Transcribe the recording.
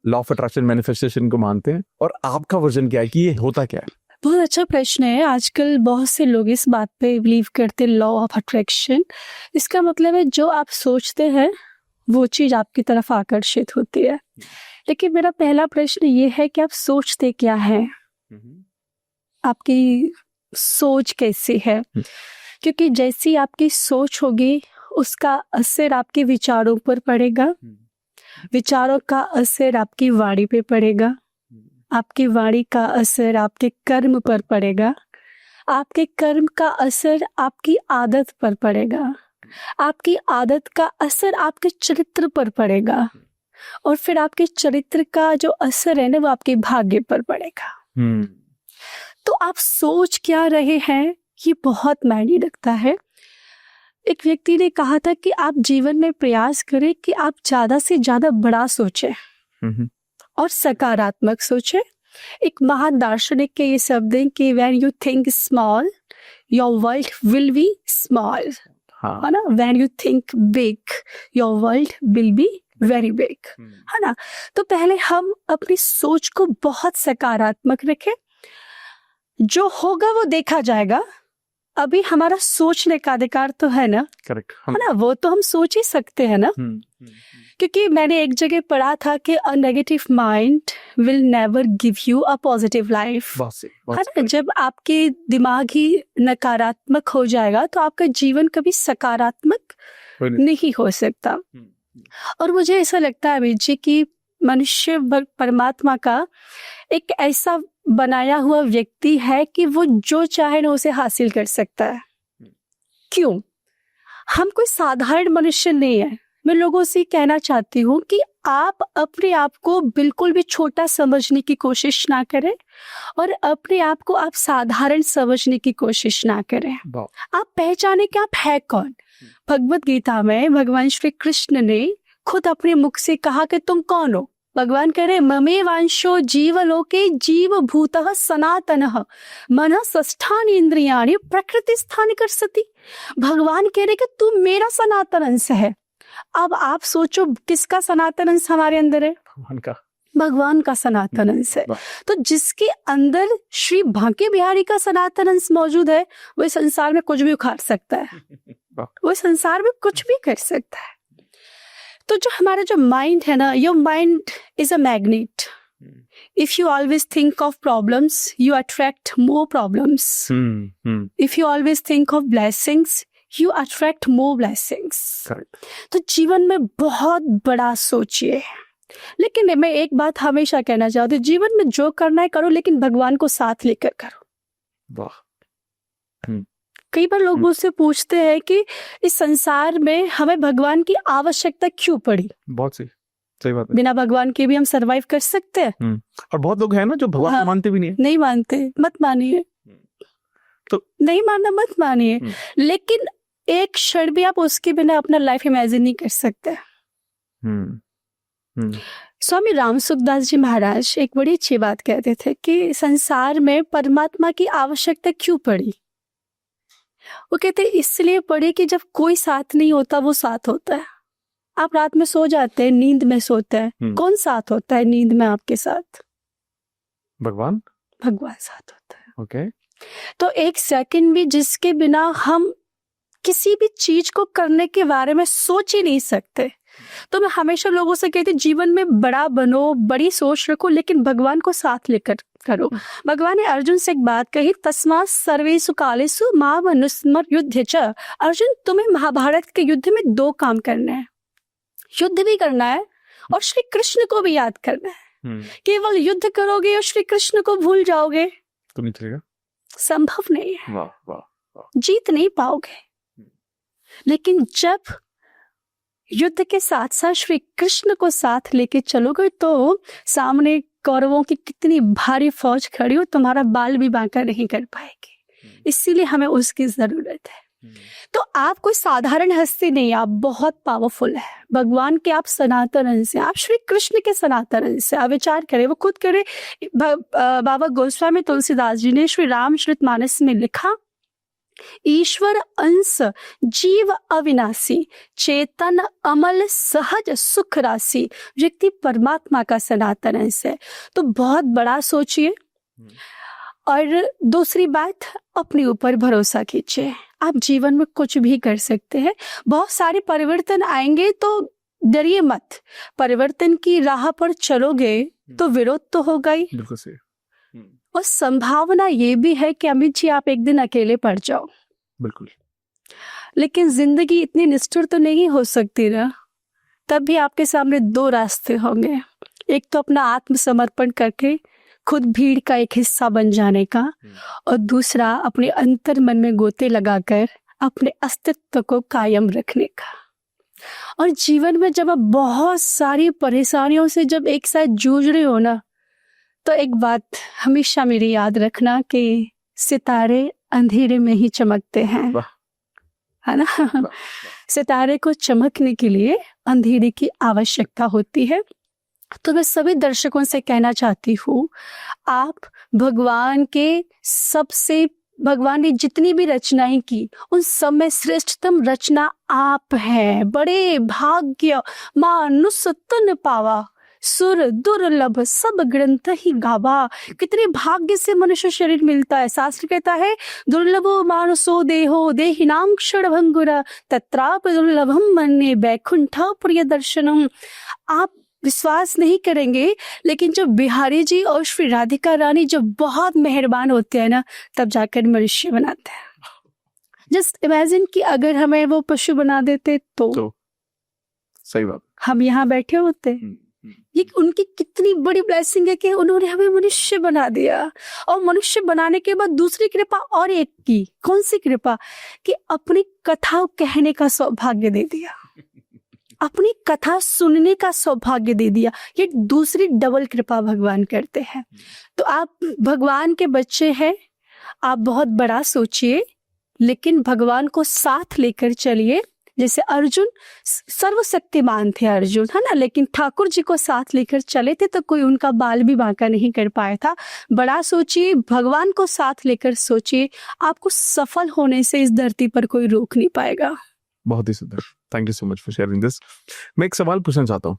Law of attraction manifestation को मानते हैं, और आपका वर्जन क्या है कि ये होता क्या है? बहुत अच्छा प्रश्न है। आजकल बहुत से लोग इस बात पे बिलीव करते हैं लॉ ऑफ अट्रैक्शन। इसका मतलब है जो आप सोचते हैं वो चीज आपकी तरफ आकर्षित होती है। लेकिन मेरा पहला प्रश्न ये है कि आप सोचते क्या हैं, आपकी सोच कैसी है? क्योंकि जैसी आपकी सोच होगी उसका असर आपके विचारों पर पड़ेगा, विचारों का असर आपकी वाणी पे पड़ेगा, आपकी वाणी का असर आपके कर्म पर पड़ेगा, आपके कर्म का असर आपकी आदत पर पड़ेगा, आपकी आदत का असर आपके चरित्र पर पड़ेगा, और फिर आपके चरित्र का जो असर है ना वो आपके भाग्य पर पड़ेगा। तो आप सोच क्या रहे हैं ये बहुत मायने रखता है। एक व्यक्ति ने कहा था कि आप जीवन में प्रयास करें कि आप ज्यादा से ज्यादा बड़ा सोचें और सकारात्मक सोचें। एक महान दार्शनिक के ये शब्द हैं कि when you think small your world will be small, है ना? when you think big your world will be very big, है ना? तो पहले हम अपनी सोच को बहुत सकारात्मक रखें। जो होगा वो देखा जाएगा। अभी हमारा सोचने का अधिकार तो है ना? करेक्ट, है ना? वो तो हम सोच ही सकते हैं ना। क्योंकि मैंने एक जगह पढ़ा था कि a negative mind will never give you a positive life, है ना? जब आपके दिमाग ही नकारात्मक हो जाएगा तो आपका जीवन कभी सकारात्मक नहीं हो सकता। और मुझे ऐसा लगता है अमित जी कि मनुष्य परमात्मा का एक ऐसा बनाया हुआ व्यक्ति है कि वो जो चाहे ना उसे हासिल कर सकता है। क्यों? हम कोई साधारण मनुष्य नहीं है। मैं लोगों से कहना चाहती हूँ कि आप अपने आप को बिल्कुल भी छोटा समझने की कोशिश ना करें और अपने आप को आप साधारण समझने की कोशिश ना करें। आप पहचाने कि आप है कौन। भगवत गीता में भगवान श्री कृष्ण ने खुद अपने मुख से कहा कि तुम कौन हो। भगवान कह रहे ममे वांशो जीवलोके जीव भूतः सनातनः मनः षष्ठानि इंद्रियाणि प्रकृति स्थान कर सती। भगवान कह रहे कि तू मेरा सनातन अंश है। अब आप सोचो किसका सनातन अंश हमारे अंदर है? भगवान का सनातन अंश है। तो जिसके अंदर श्री बांके बिहारी का सनातन अंश मौजूद है वो संसार में कुछ भी उखाड़ सकता है, वो संसार में कुछ भी कर सकता है। तो जो हमारा जो माइंड है ना, your mind is a magnet. If you always think of problems you attract more problems. If you always think of blessings you attract more blessings. तो जीवन में बहुत बड़ा सोचिए। लेकिन मैं एक बात हमेशा कहना चाहती हूँ, जीवन में जो करना है करो लेकिन भगवान को साथ लेकर करो। कई बार लोग मुझसे पूछते हैं कि इस संसार में हमें भगवान की आवश्यकता क्यों पड़ी? बहुत सही बात है। बिना भगवान के भी हम सरवाइव कर सकते हैं। और बहुत लोग हैं ना जो भगवान मानते भी नहीं है। नहीं मानते, मत मानिए। तो नहीं मानना मत मानिए, लेकिन एक क्षण भी आप उसके बिना अपना लाइफ इमेजिन नहीं कर सकते। स्वामी राम सुखदास जी महाराज एक बड़ी अच्छी बात कहते थे कि संसार में परमात्मा की आवश्यकता क्यों पड़ी। वो कहते इसलिए पड़ी कि जब कोई साथ नहीं होता वो साथ होता है। आप रात में सो जाते हैं, नींद में सोते हैं, कौन साथ होता है नींद में आपके साथ? भगवान साथ होता है। ओके। तो एक सेकंड भी जिसके बिना हम किसी भी चीज को करने के बारे में सोच ही नहीं सकते। तो मैं हमेशा लोगों से कहती जीवन में बड़ा बनो, बड़ी सोच रखो, लेकिन भगवान को साथ लेकर करो। भगवान ने अर्जुन से एक बात कही, तस्मात् सर्वेषु कालेषु माम् अनुस्मर युध्य च। अर्जुन तुम्हें महाभारत के युद्ध में 2 काम करने हैं, युद्ध भी करना है और श्री कृष्ण को भी याद करना है। केवल युद्ध करोगे और श्री कृष्ण को भूल जाओगे तो नहीं चलेगा, संभव नहीं है। वाह वाह वाह। जीत नहीं पाओगे। लेकिन जब युद्ध के साथ साथ श्री कृष्ण को साथ लेके चलोगे तो सामने कौरवों की कितनी भारी फौज खड़ी हो, तुम्हारा बाल भी बांका नहीं कर पाएगी। इसीलिए हमें उसकी जरूरत है। तो आप कोई साधारण हस्ती नहीं, आप बहुत पावरफुल है। भगवान के आप सनातन अंश हैं, आप श्री कृष्ण के सनातन अंश हैं। आप विचार करें, वो खुद करे। बाबा गोस्वामी तुलसीदास जी ने श्री रामचरितमानस में लिखा ईश्वर अंश जीव अविनाशी, चेतन अमल सहज सुख राशि, व्यक्ति परमात्मा का सनातन अंश है। तो बहुत बड़ा सोचिए। और दूसरी बात, अपने ऊपर भरोसा कीजिए। आप जीवन में कुछ भी कर सकते हैं। बहुत सारे परिवर्तन आएंगे तो डरिए मत। परिवर्तन की राह पर चलोगे तो विरोध तो होगा ही। बिल्कुल सही। और संभावना ये भी है कि अमित जी आप एक दिन अकेले पड़ जाओ। बिल्कुल। लेकिन जिंदगी इतनी निष्ठुर तो नहीं हो सकती ना। तब भी आपके सामने दो रास्ते होंगे। एक तो अपना आत्मसमर्पण करके खुद भीड़ का एक हिस्सा बन जाने का, और दूसरा अपने अंतर मन में गोते लगाकर अपने अस्तित्व को कायम रखने का। और जीवन में जब आप बहुत सारी परेशानियों से जब एक साथ जूझ रहे हो ना, तो एक बात हमेशा मेरी याद रखना कि सितारे अंधेरे में ही चमकते हैं, है ना। सितारे को चमकने के लिए अंधेरे की आवश्यकता होती है। तो मैं सभी दर्शकों से कहना चाहती हूँ, आप भगवान ने जितनी भी रचनाएं की उन सब में श्रेष्ठतम रचना आप हैं। बड़े भाग्य मानुष तन पावा, सुर दुर्लभ सब ग्रंथ ही गावा। कितने भाग्य से मनुष्य शरीर मिलता है। शास्त्र कहता है दुर्लभो मानुषो देहो देहिनां क्षणभंगुरा तत्राप दुर्लभम मन्ये वैकुंठ प्रिय दर्शनम। आप विश्वास नहीं करेंगे, लेकिन जब बिहारी जी और श्री राधिका रानी जब बहुत मेहरबान होते हैं ना, तब जाकर मनुष्य बनाते हैं। जस्ट इमेजिन कि अगर हमें वो पशु बना देते तो सही बात, हम यहाँ बैठे होते। ये उनकी कितनी बड़ी ब्लेसिंग है कि उन्होंने हमें मनुष्य बना दिया। और मनुष्य बनाने के बाद दूसरी कृपा और एक की। कौन सी कृपा? कि अपनी कथा कहने का सौभाग्य दे दिया, अपनी कथा सुनने का सौभाग्य दे दिया। ये दूसरी डबल कृपा भगवान करते हैं। तो आप भगवान के बच्चे हैं, आप बहुत बड़ा सोचिए, लेकिन भगवान को साथ लेकर चलिए। जैसे अर्जुन सर्वशक्तिमान थे अर्जुन, है ना, लेकिन ठाकुर जी को साथ लेकर चले थे तो कोई उनका बाल भी बांका नहीं कर पाया था। बड़ा सोचिए, भगवान को साथ लेकर सोचिए, आपको सफल होने से इस धरती पर कोई रोक नहीं पाएगा। बहुत ही सुंदर। Thank you so much for sharing this. मैं एक सवाल पूछना चाहता हूँ